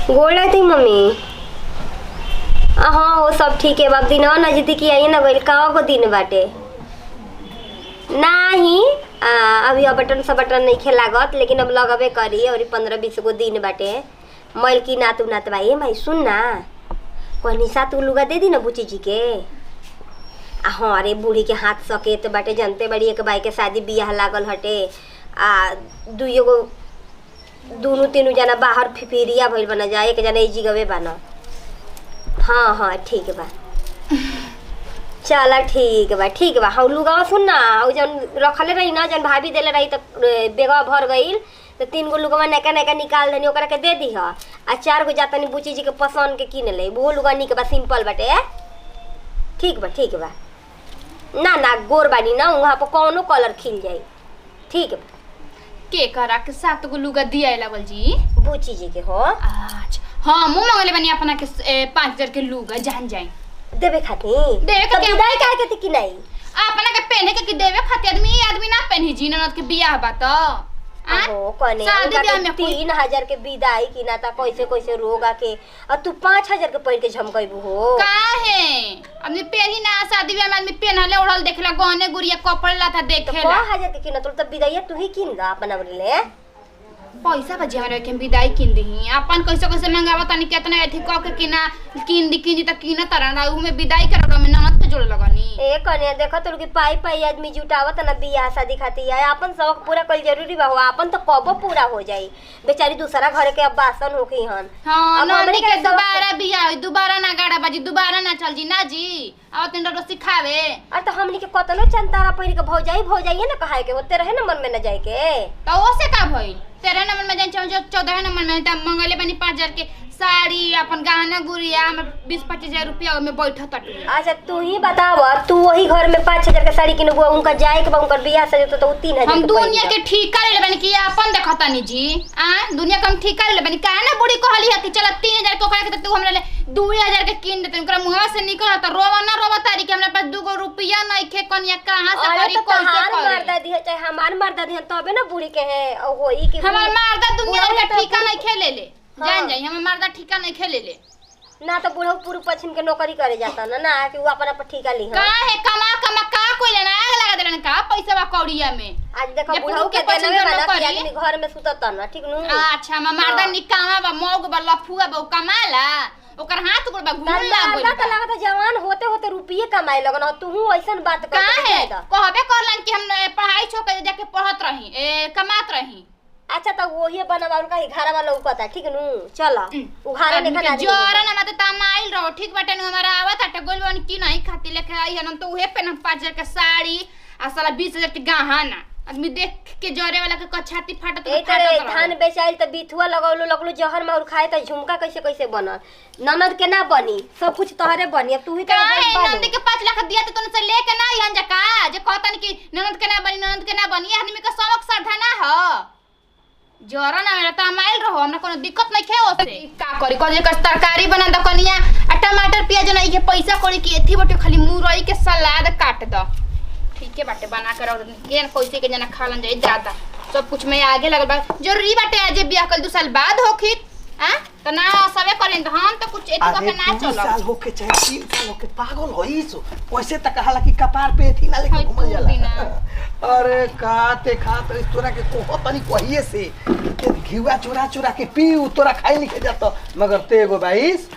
गोड़ थी मम्मी। हाँ वो सब ठीक है। बाप दिन नजदीकी आई ना गई का दिन बाटे नहीं। अभी बटन सब बटन नहीं खेलागत लेकिन अब लगबे करी और 15-20 गो दिन बाटे। मैल की नात उनात भाई भाई सुन ना कहनी सात लुगा दे दी ना बुची जी के। हाँ अरे बूढ़ी के हाथ सकेत बाटे जानते बड़ी एक भाई के शादी बियाह लागल हटे। दुइयो गो दोनों तीनों जना बाहर फिफिरिया भइल बना जा एक जना इजी गवे बना। हाँ हाँ ठीक बा चला ठीक बा। हाँ लुगावा सुन ना जन रखले रही ना जन भाभी देले रही तो बेगवा भर गई तो 3 गो लुगवा नैका नैका निकाल देनी ओकरा के दे दी आ 4 गो जातनी बुची जी के पसंद के किन ले वो लुगा निक बा सिंपल बाटे। ठीक बा ना गोर बानी ना वहाँ पर कौनो कलर खिल जाई। ठीक बा के करा के 7 गो लुगा दिया लागल जी बुची जी के हो। अच्छा हाँ मुँह मंगले बनी अपना के 5000 के लुगा जान जाए देवे खातिर देवे तो विदाई काहे के कि नहीं अपना के पहने के देवे खातिर आदमी ना पहनी जी ननद के बियाह बा तो हो कने शादी ब्याह में 3000 के विदाई की ना ता कैसे रोगा के और तू 5000 के पहन के झमकइबू हो काहे आदमी पहनी ना शादी ब्याह में आदमी पहनले ओढ़ल देखला गहने गुड़िया कपड़ लाता देखेला 5000 के किना तो विदाई तू ही किन दा अपना बोले पैसा बजे हमरा के विदाई किन दही अपन कैसे मंगावा तनी केतना एथी क के किना किन दी त किना तरना उ में विदाई करवा में ननद के जोड़ लगनी ए कन्या देखो तो कि पाई आदमी जुटावत ना बियाह शादी खातिर है अपन शौक पूरा कल जरूरी बा अपन तो कबो पूरा हो जाई बेचारी दूसरा घर के अब बासन होखी हन। हां नंदी के दोबारा बियाह दोबारा ना गाड़ा बाजी दोबारा ना चल जी ना जी आ तन रो सिखावे और तो हमनी के कतनो चंतारा पहिर के भौजाई ना कहाए के होते रहे ना मन में न जाए के तो ओसे का भइल 13 नंबर में जान 14 नंबर में त मंगले बनी 5000 के साड़ी अपन गहना गुड़िया में 20-25 रुपया में बैठा तट। अच्छा तू ही बताव तू वही घर में 5000 के साड़ी किनबो उनका जाए के उनका बियाह सजे तो 3000 हम दुनिया के ठिका ले लेबनी कि अपन देखता नी जी दुनिया के हम ठिका ले लेबनी काहे ना बुढ़ी कहली है कि चल 3000 के ओकरा के तू हमरा ले 2000 के किन देते उनका मुंह से निकल त रोवा तारी के हमरा पास 2 गो रुपया नहीं खे कनिया कहां से करी कैसे करी मर्दा दी चाहे हमार मर्दा दी तबे ना बुढ़ी के है होई कि हमार मर्दा दुनिया के ठिका नहीं खेले ले जान जाई हम मर्दा ठिका नहीं खेले ले ना तो बूढ़ो पूर्व पश्चिम के नौकरी करे जाता ना कि वो अपना पर ठिका ली काहे कमा का कोई लेना आग लगा देलन का पैसा बा कौड़िया में आज देखो बूढ़ो के देनवे वाला कि आदमी घर में सुतता ना ठीक नु। अच्छा हम मर्दा निकामा बा मौग बा लफुआ बा कमाला ओकर हाथ गोड़ बा घूम लागल त लागत जवान होते रुपये कमाए लगन तू ऐसन बात कर काहे कहबे करलन कि हम पढ़ाई छोड़ जाके पढ़त रही कमात रही। अच्छा तो वही बनवा उनका घर वाला ऊपर ठीक नु चला उघारे निकल आ जोरा ना मत तमाइल रहो ठीक बाटे न हमारा आवत हटे गोलवन की नहीं खाती लेके आई हन तो उहे पे 5000 के साड़ी आ साला 20000 के गहना आदमी देख के जोरे वाला के कछाती फाटत ए तरे धान बेचाइल त बिथुआ लगलो जहर में और खाए त झुमका कैसे बनल ननद के ना बनी सब कुछ तोहरे बनी अब तू ही त ननद के 5 लाख दिया त तने से लेके ना हन जका जे कहतन कि ननद के ना बनी आदमी के शौक श्रद्धा ना ह जोरा ना मेरा तमाइल रहो हमरा कोनो दिक्कत नहीं खे ओसे का करी कजे कर तरकारी बना द कनिया आ टमाटर प्याज नहीं के पैसा करी कि एथी बटे खाली मुरई के सलाद काट द ठीक है बाटे बना कर और केन कैसे के जना खालन जाई ज्यादा सब कुछ में आगे लगल बा जरूरी बाटे आज बियाह कल 2 साल बाद होखी हां त ना सबे करें त हम त कुछ एथी के ना चलो 2 साल होके चाहे 3 साल होके पागल होई सो कैसे त कहाला कि कपार पे एथी ना लेके घुमल जाला। अरे काते खात तोरा के कोहो तनी कहिए से के घिवा चोरा के पी तोरा खाई नहीं के जात मगर ते एगो 22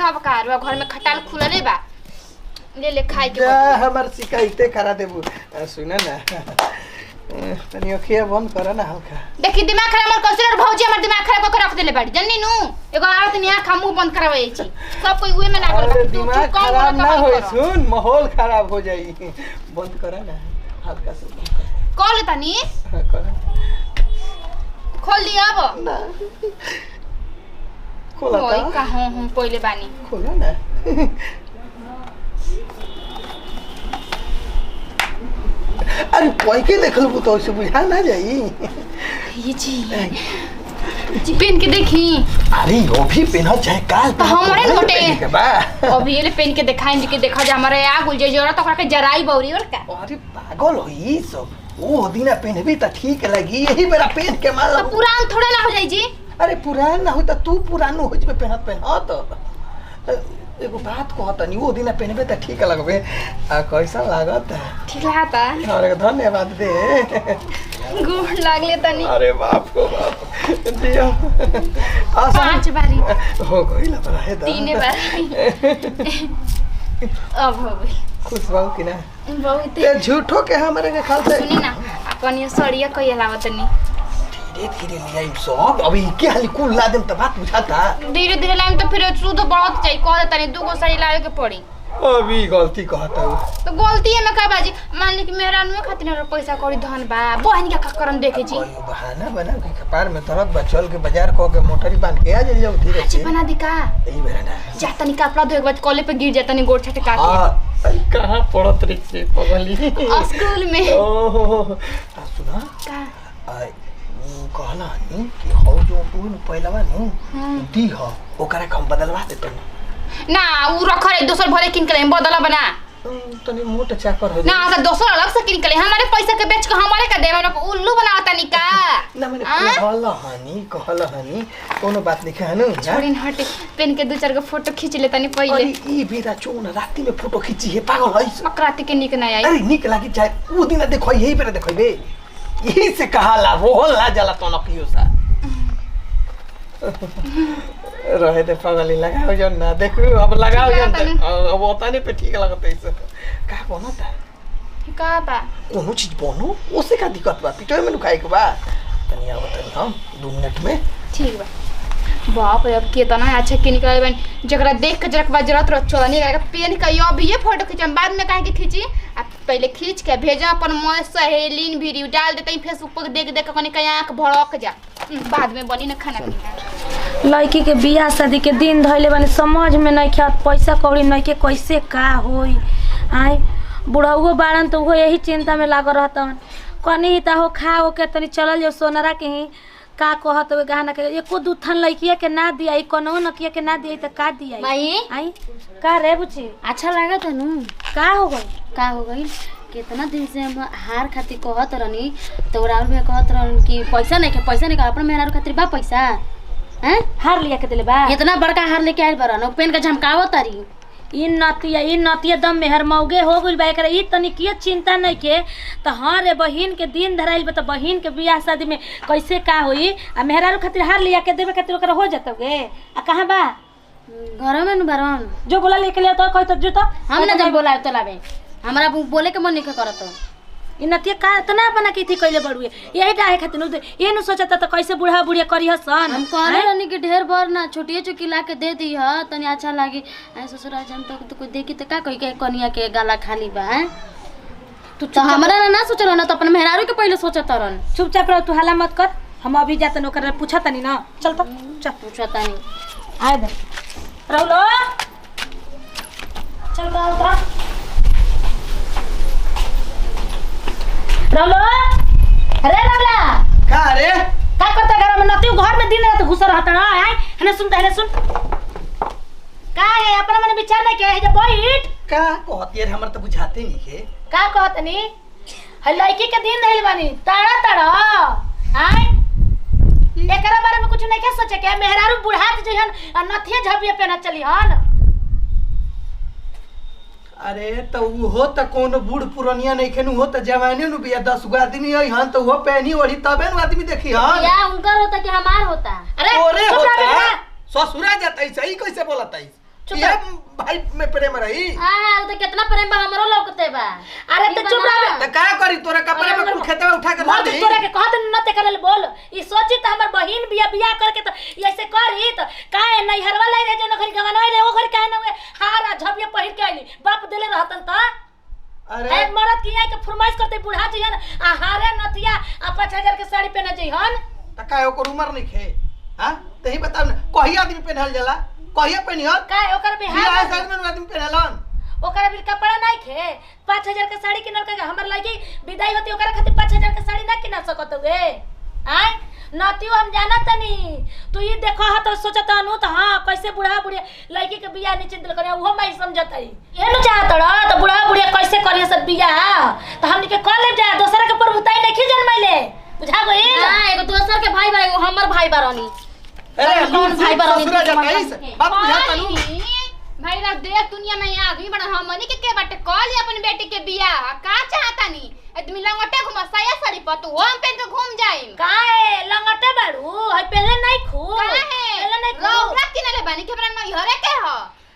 तब कारवा घर में खटाल खुलले बा ले खाए के हमर शिकायते करा देबू सुन ना तनी अखिया बंद कर ना हल्का देखी दिमाग खराब हमर कौशल भौजी हमर दिमाग खराब करके रख देले बाड़ी जन्नी नु एगो औरत ने आंख मुंह बंद करावे छी सब कोई उहे में लागल बा दिमाग खराब ना होई सुन माहौल खराब हो जाई बंद कर ना हल्का से कॉल तनी कर खोल दिया अब ना खोला ओई का हम पहिले बानी खोला ना अरे कोई के देख लो तो ऐसे बुझा ना जाई ये जी पेन के देखी अरे यो भी पेन चाहे काल तो हमारे मोटे अभी ये पेन के दिखाएं कि देखा जा हमारे आ गुल जरा तो का जराई बौरी और का अरे पागल होई सब ओ दिना पेन भी त ठीक लगी यही मेरा पेन के मान तो पुरान थोड़ा ना हो जाई जी अरे पुरान ना हो तो तू पुरानो हो जबे पहनत एगो बात कहत नहीं वो दिन पहनबे त ठीक लगबे आ कैसा लागत ठीक लागता अरे धन्यवाद दे गोड़ लागले तनी अरे बाप को बाप दिया 5 बारी हो गइल बड़ा 3 बारी अब हो गई खुश बाऊ कि ना बहुत ये झूठो के हमारे के खाल से सुनी ना अपन ये सड़िया कहिया लावत तनी धीरे धीरे ले आई सब अभी के हाली कुल ला देम त बात बुझाता धीरे धीरे लाइन तो फिर शुद्ध बढ़त जाई कह देता नहीं 2 गो साड़ी लावे के पड़ी अभी गलती कहता हूँ तो गलती है में का बाजी मान ली कि मेरा अनुए खातिर ना पैसा कौड़ी धन बा बहन का करम देखे जी कोई बहाना बना के कपार में दर्द बा चल के बाजार को के मोटरी बांध के आ जल जाओ धीरे से बना दी का यही बेरा ना जाता नहीं कपड़ा धोए के बाद कॉलेज पे गिर जाता नहीं गोड़ छटका के हां कहां पड़त रे से पगली स्कूल में ओहो सुना का कहला नी कि हो जो तू पहला बा नु दी हो ओकरा हम बदलवा देते ना उ रख रे दोसर भरे किन के बदला बना तनी मोट चाकर हो ना तो दोसर अलग से किन के हमारे पैसा के बेच के हमारे का दे हमरा उल्लू बनावता नहीं का ना मैंने कहला हनी कोनो बात नहीं कहनु छोड़ी हटे पेन के 2-4 गो फोटो खींच लेता नहीं पहिले अरे ई बेरा चोन राती में फोटो खींची है पागल है मकराती के निक ना आई अरे निक लागी चाहे वो दिन देखो यही बेरा देखबे यही से कहाला रोहल ला जाला तो न पियो सा रहे दे पगली लगाओ जो ना देखो अब लगाओ जो अब ओता नहीं पे ठीक लगता है इसे का बनता का बा कोनो चीज बनो ओसे का दिक्कत बा पिटो में खाए के बा तनी आवत हम 2 मिनट में ठीक बा बाप रे अब केतना अच्छा के निकल बन जकरा देख के जरक बा जरूरत रह चला नहीं का पेन का यो भी ये फोटो खींचम बाद में काहे के खींची आ पहले खींच के भेजा अपन मोय सहेलीन वीडियो डाल देते फेसबुक पर देख देख कने का आंख भड़क जा बाद में बनी ना खाना पीना लड़की के बियाह शादी के दिन धइले बानी समझ में नहीं ख्यात पैसा कौड़ी नहीं के कैसे का होई आई बुढ़ाऊ बाड़न तो वो यही चिंता में लागल रहतन कनी ता हो खा हो के तनी चलल जो सोनरा के ही का कहत हो गहना के एको दूथन लड़किया के ना दिया ई कोनो नकिया के ना दिया त का दिया माई आई का रे बुची अच्छा लागत है नु का हो गई कितना दिन से हम हार खातिर कहत रहनी तो राहुल में कहत रहन कि पैसा नहीं का अपन मेहरारू खातिर बा पैसा हैं हार लिया के दिले बा इतना बड़का हार लेके आइल बरन पेन के झमकावो तारी ई नतिया दम मेहर मौगे हो गइल बा एकरा ई तनी किए चिंता नहीं के त हां रे बहिन के दिन धराइल बा त बहिन के बियाह शादी में कैसे का होई आ मेहरारू खातिर हार लिया के देबे खातिर ओकरा हो जतोगे आ कहां बा घर में बरन जो बोला लेके लिया तो कह तो जो तो हम ना जब बोला तो लावे हमरा बोले के मन नहीं करत ई नतिया का तना बना के थी कइले बड़ुए यही डाहे खातिर ये नु सोचता त कैसे बूढ़ा बुढ़िया करी हसन हम कहले रहनी कि ढेर बार ना छोटिए चुकी ला के दे दी ह तनी अच्छा लागी ससुरा जम तो कोई देखी त का कहि के कनिया के गाला खाली बा तो हमरा ना सोचल ना तो अपन मेहरारू के पहले सोचत रहन चुपचाप रह तू हल्ला मत कर हम अभी जातन ओकर पूछा तनी ना चल तो चल पूछता नहीं आए दे रौलो चल का उतरा रौलो अरे रौला का रे का करता घर में नती घर में दिन रात घुस रहता ना आए हने सुन का है अपना मन विचार नहीं के है जे बैठ का कहती है हमर त बुझाते नहीं के का कहतनी है लड़की के दिन रहल बानी ताड़ा आए एकरा बारे में कुछ नहीं के सोचे के मेहरारू बुढ़ात जहन नथिया झबिया पे न चली हन अरे तो वो त कोनो बूढ़ पुरनिया नहीं खेनु हो त जवानी नु बिया 10 गो आदमी आई हन तो वो पहनी ओढ़ी तबे नु आदमी देखी हन या उनका होता कि हमार होता अरे ओरे चुप रह होता बेटा। ससुरा जाता है सही कैसे बोलता है चुप ये रह। भाई में प्रेम रही हां तो कितना प्रेम बा हमरो लौकते बा अरे तो चुप रह त का करी तोरा कपड़े में कुल खेते में उठा के ला मत दे तोरा के कहत न ते करल बोल ई सोची त हमर बहिन बिया करके त ऐसे करी त काहे नहीं हरवा लाई रे जन घरी गवाना रे ओ घरी काहे न हारा झबिया पहिर के आइली बाप देले रहतन त अरे एक मरद की आई के फरमाइश करते बुढ़ा जहन आ हारे नतिया आ 5000 के साड़ी पहने जइहन त का ओकर उम्र नहीं खे हां तही बताओ ना कहिया आदमी पहनल जाला कहिया पहनिहन काहे ओकर बियाह बिहार शादी में आदमी पहनलन ओकरा भी कपड़ा नहीं खे 5000 के साड़ी किनल के हमर लगी विदाई होती ओकरा खातिर 5000 के साड़ी ना किना सकत हुए आय नतियो हम जाना तनी तू ये देखो ह तो सोचत अनु त हां कैसे बुढ़ा बुढ़िया लड़की के बियाह नहीं चिंता करे वो मैं समझत हई ये न चाहत रह तो बुढ़ा बुढ़िया कैसे करिए सब बियाह त हमनी के कर ले जा दूसरा के प्रभुताई नहीं जन्मैले बुझा गई हां एगो दोसर के भाई एगो हमर भाई बारनी अरे कौन भाई बड़ा ससुरा जाता है इस बात बुझाता नु भाई ना देख दुनिया में आदमी बड़ा हमनी के बाटे कॉल अपन बेटी के बियाह का चाहता नी आदमी लंगटे घुमा साया साड़ी पतू हम पे तो घूम जाइम काहे लंगटे बाड़ू है पहले नहीं खू काहे पहले नहीं खू रौरा किनले बानी के बरा नहीं हरे के ह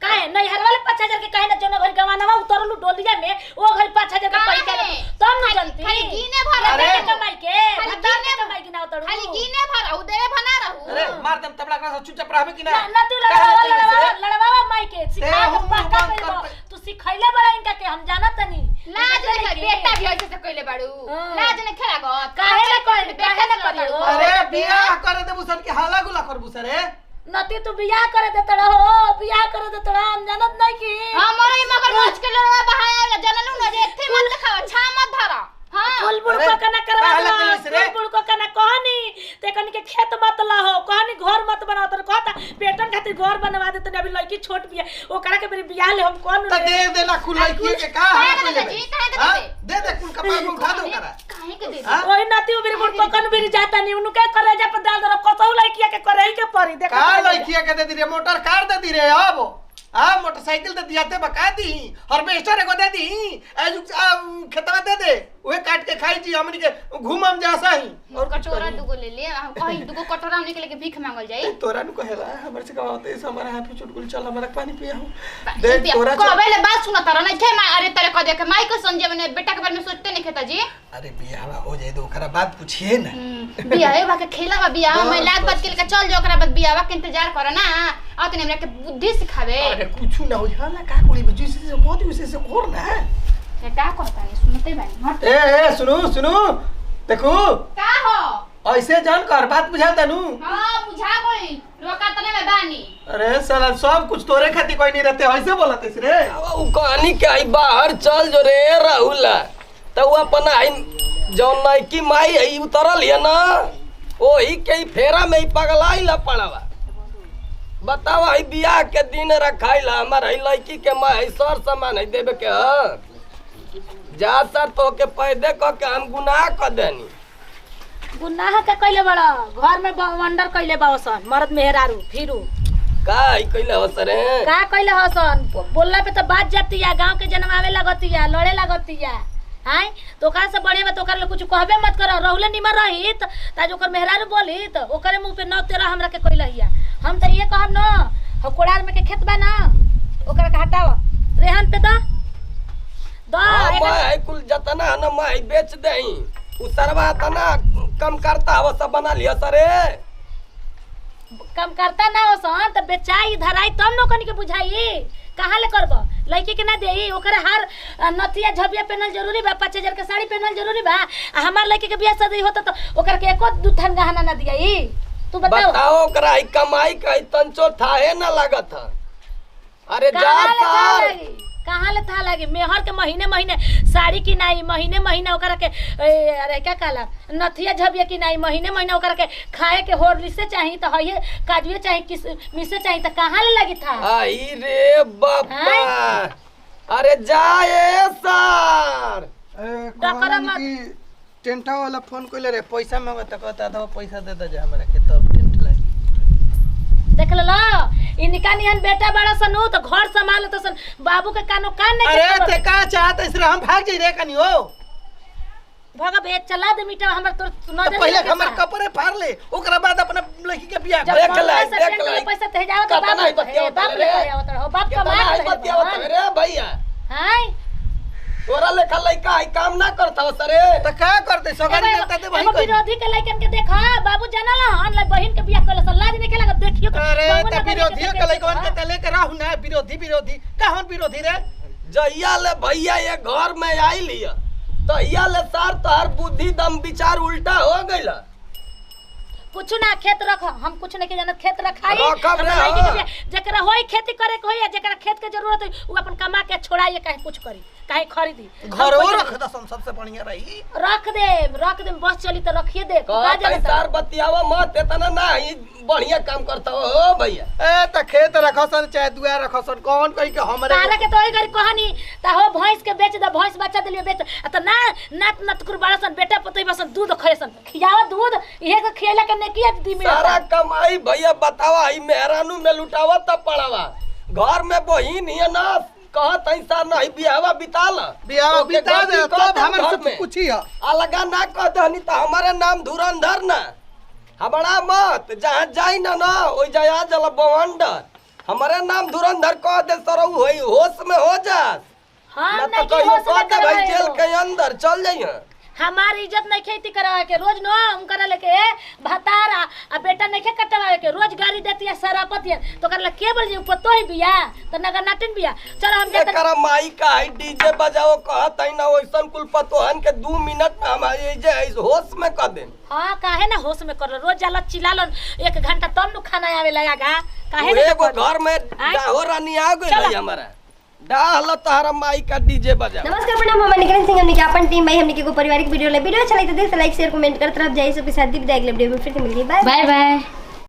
काहे नहीं हर वाले 5000 के काहे ना जोन घर गवानवा उतरलू डोलिया में वो घर 5000 के पैसा तब न जानती खाली कीने भर अरे कमाई के खाली कीने कमाई के ना उतरू खाली कीने भर उ देवे बना रहू अरे मार दम तबला का चुपचाप रहबे कि ना ना तू लड़वा माई के सिखा के पक्का कर तू सिखैले बड़ा इनका के हम जानत नहीं लाज नहीं बेटा भी ऐसे से कइले बाड़ू लाज नहीं खेला गो काहे ना करियो अरे बियाह करे देबू सन के हाला गुला करबू सरे नती तू बियाह करे देत रहो बियाह करे देत रहो हम जानत नहीं की हमरे मगर रोज के लड़वा बहाया जनलू ना जे एथे मत खाओ छा मत धरा हां बुलबुल को कना करवा बुलबुल को कना कहनी ते कनी के खेत मत लाहो कहनी घर मत बनाओ तो कहता पेटन खातिर घर बनवा दे तने अभी लड़की छोट बिया ओकरा के मेरी बियाह ले हम कौन त दे देना कुल लड़की के का काहे के जी काहे के दे दे कुल कपड़ा को उठा दो करा काहे के दे ओई नती मेरे बुल को कन भी जाता नहीं उनु के करे जा पर डाल दो कसौ लड़किया के करे के परी देखा का लड़किया के दे दी रे मोटर कार दे दी रे अब मोटरसाइकिल दे दियाते बका दी हार्वेस्टर एगो दे दी खेतवा दे दे ओए काट के खाई जी हमनी के घूमम जा सही और कटोरा दुगो ले ले हम कहीं दुगो कटोरा हमने के लेके भीख मांगल जाई तोरा नु कहेला हमर से कहते इस हमारा हाफी चुटकुल चल हमरा पानी पिया हूं दे तोरा कबे ले बात सुना तारा नहीं थे मैं अरे तेरे को देख माई को संजय ने बेटा के बारे में सोचते नहीं खेता जी अरे बियाह हो जाए तो ओकरा बात पूछिए ना बियाह बा के खेला बा बियाह मैं लात बात के लेके चल जो ओकरा बाद बियाह के इंतजार कर ना आ तने हमरा के बुद्धि सिखावे अरे कुछ ना हो जाला का कोई बजी से बहुत उसे से और ना ये का कहता है सुनते बानी हट ए सुनो देखो का हो ऐसे जान कर बात बुझाता नु हां बुझा गई रोका तने में बानी अरे साला सब कुछ तोरे खाती कोई नहीं रहते ऐसे बोलते रे उ कहानी के आई बाहर चल जो रे राहुल त उ अपन आई जौन नहीं की माई है उतरल है ना ओही के फेरा में ही पगलाइला पड़वा बताओ आई बियाह के दिन रखाइला हमर है लड़की के माई सर सामान है देबे के जा सर तो के पैदे क के हम गुनाह क देनी गुनाह का कइले बड़ा घर में वंडर कइले बासन मर्द मेहरारू फिरू का ई कइले हो सरे का कइले हसन बोलला पे तो बात जाती है गांव के जनमावे लगती है लड़े लगती है हां तो ओकरा से बढ़िया तो ओकरा कुछ कहबे मत करो रहले निमर रही त ओकर मेहरारू बोली त ओकरे मुंह पे न तेरा हमरा के कइले हिया हम त ये कहब न हम कोड़ार में के खेत बा ना ओकरा के हटाओ रेहन पे द मैं कुल जतना न मैं बेच देही उ सरवा तना कम करता हो सब बना लिया सरे कम करता ना ओसन त बेचाई धराई तब न कनी के बुझाई कहाँ ले करब लड़की के ना देई ओकरे हार नथिया झबिया पहनल जरूरी बा 5000 के साड़ी पहनल जरूरी बा आ हमार लड़की के बियाह शादी होता तो ओकर के एको दू थान गहना ना दियाई तू बताओ ओकरा ई कमाई का तंचो थाहे ना लागत है अरे जा सार कहाँ ले था लगे मेहर के महीने साड़ी किनाई महीने ओकरा के अरे क्या कहला नथिया झबिया किनाई महीने ओकरा के खाए के होरली से चाहिए तो हइए काजुए चाहिए किस मिसे चाहिए तो कहाँ ले लगी था आई रे बाबा अरे जाए सर डकरा मत टेंटा वाला फोन कइले रे पैसा मांगा त कहता था पैसा दे दे जा हमरा के तब टेंट लागी देख लो इनका निहन बेटा बड़ा सनु तो घर संभाल तो सन बाबू के कानो कान नहीं अरे ते का चाहत इसरे हम भाग जाई रे कनी हो भगा भेज चला दे मिटा हमर तो सुना दे पहले हमर कपड़े फाड़ ले ओकरा बाद अपना लड़की के बियाह देख ले पैसा ते जाओ तो बाप ले आवत रहो बाप कमा रे भैया हां तोरा लेखा लइका आई काम ना करता सरे त का करते सगरी देता दे भाई कोई विरोधी के लइकन के देखा बाबू जानला हन ल बहिन के बियाह कइला लाज नहीं केला देखियो अरे त विरोधी के लइकन के त लेके रहू ना विरोधी कहन विरोधी रे जइया ले भैया ये घर में आई लिया तो या ले सार तार बुद्धि दम विचार उल्टा हो गइला कुछ ना खेत रखो हम कुछ नहीं के जानत खेत रखाई रखब रे जकरा होई खेती करे के होई जकरा खेत के जरूरत होई उ अपन कमा के छोड़ाई कहीं कुछ करी काहे खरीदी घरो रख दसन सबसे बढ़िया रही। रख दे बस चली तो रखिए दे कहत सार बतियावा मत इतना ना ही बढ़िया काम करता हो भैया। ए त खेत रखसन चाहे दुआ रखसन कौन कही के हमरे तारा के तो ओई घरी कहनी ता हो भैंस के बेच दे भैंस बच्चा देलियो बेच आ त ना नात नतकुर बड़सन बेटा पतई बसन दूध खयसन खियावा दूध इहे के खियला के ने किया दी में सारा कमाई भैया बतावा ई मेहरानू में लुटावा तब पड़ावा घर में बहिन हिय ना कहत ऐसा नहीं बियावा बिताल बियाह बिता दे तब हमर से पूछी है अलगा ना कह दहनी त हमारे नाम धुरंधर ना हमारा मत जहाँ जाई ना ना ओई जाया जल बवंडर हमारे नाम धुरंधर कह दे सरऊ होई होश में हो जा हम ना नहीं तो की कहियो होश कह में दे भाई करवाए जेल हो। के अंदर चल जाइए। हमारी इज्जत नहीं खेती करवा के रोज नो हम करे लेके भतारा आ बेटा नहीं कटवा के रोज गाड़ी देती है सरापत है तो करला के बोल जे पतो ही बिया तो नगर नाटन बिया चलो हम जाते एकरा माई का है डीजे बजाओ कहत है ना ओइसन कुल पतोहन के 2 मिनट में हम जे होश में कर देन। हां काहे ना होश में कर रोज जाला चिल्लालन 1 घंटा तब नु खाना आवे लगागा काहे ना एगो घर में डाहो रानी आ गई है हमारा डाहल तारा माई का डीजे बजा। नमस्कार प्रणाम हम निकरण सिंह हमने के अपन टीम भाई हमने के को पारिवारिक वीडियो अच्छा लगे तो लाइक शेयर कमेंट करते रह जाइए सबके साथ विदाई अगले वीडियो में फिर से मिलेंगे बाय बाय बाय।